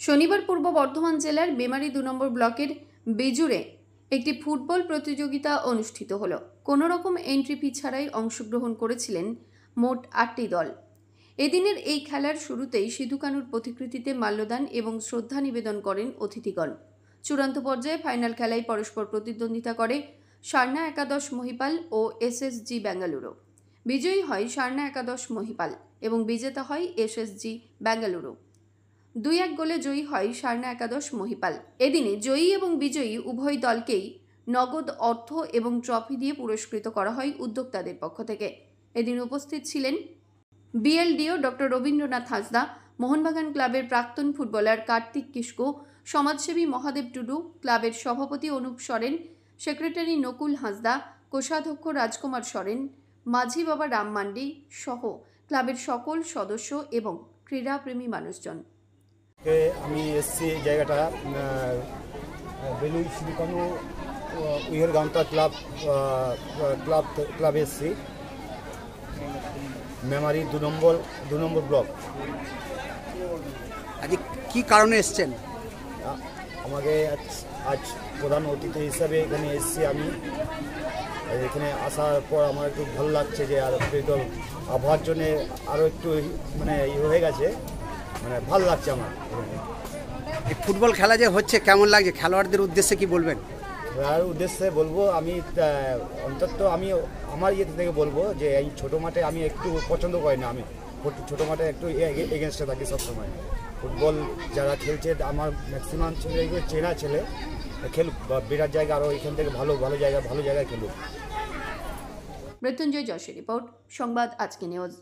শনিবার পূর্ব বর্ধমান জেলার মেমারি 2 নম্বর ব্লকের বেজুরে একটি ফুটবল প্রতিযোগিতা অনুষ্ঠিত হলো। কোনো রকম এন্ট্রি ফি ছাড়াই অংশগ্রহণ করেছিলেন মোট 8টি দল। এদিনের এই খেলার শুরুতেই সিধু কানুর প্রতিকৃতিতে মাল্যদান এবং শ্রদ্ধা নিবেদন করেন অতিথিগণ। চূড়ান্ত পর্যায়ে ফাইনাল খেলায় পরস্পর প্রতিদ্বন্দ্বিতা করে সারনা একাদশ মহিপাল ও এসএসজি বেঙ্গালুরু। বিজয়ী হয় সারনা একাদশ মহিপাল এবং বিজেতা হয় এসএসজি বেঙ্গালুরু। 2-1 গোলে জয়ী হয় সারনা একাদশ মহিপাল। এদিনে জয়ী এবং বিজয়ী উভয় দলকেই নগদ অর্থ এবং ট্রফি দিয়ে পুরস্কৃত করা হয় উদ্যোক্তাদের পক্ষ থেকে। এদিন উপস্থিত ছিলেন বিএলডিও ডক্টর রবীন্দ্রনাথ হাঁসদা, মোহনবাগান ক্লাবের প্রাক্তন ফুটবলার কার্তিক কিস্কু, সমাজসেবী মহাদেব টুডু, ক্লাবের সভাপতি অনুপ সরেন, সেক্রেটারি নকুল হাঁসদা, কোষাধ্যক্ষ রাজকুমার সরেন, মাঝি বাবা রাম মান্ডি সহ ক্লাবের সকল সদস্য এবং ক্রীড়াপ্রেমী মানুষজন। আমি এসছি জায়গাটা বেলুই সিধু কানু উইহের গাঁওতা ক্লাবে এসছি, মেমারি 2 নম্বর ব্লক। আজ কি কারণে এসছেন? আমাকে আজ প্রধান অতিথি হিসাবে এখানে এসছি। আমি এখানে আসার পর আমার একটু ভালো লাগছে যে আর একটু আবহাওয়ার জন্যে আরও একটু হয়ে গেছে, ভালো লাগছে আমার। এই ফুটবল খেলা যে হচ্ছে কেমন লাগছে? খেলোয়াড়দের উদ্দেশ্যে কি বলবেন? খেলার উদ্দেশ্যে বলবো, আমি অন্তত আমার ইয়ে থেকে বলবো যে এই ছোটো মাঠে আমি একটু পছন্দ করি না। আমি ছোটো মাঠে একটু এগেনস্টে থাকি সবসময়। ফুটবল যারা খেলছে আমার ম্যাক্সিমাম ছেলে চেনা ছেলে খেলুক, বিরাট জায়গা আরও এখান থেকে ভালো জায়গায় খেলুক। মৃত্যুঞ্জয় যশের রিপোর্ট, সংবাদ আজকে নিউজ।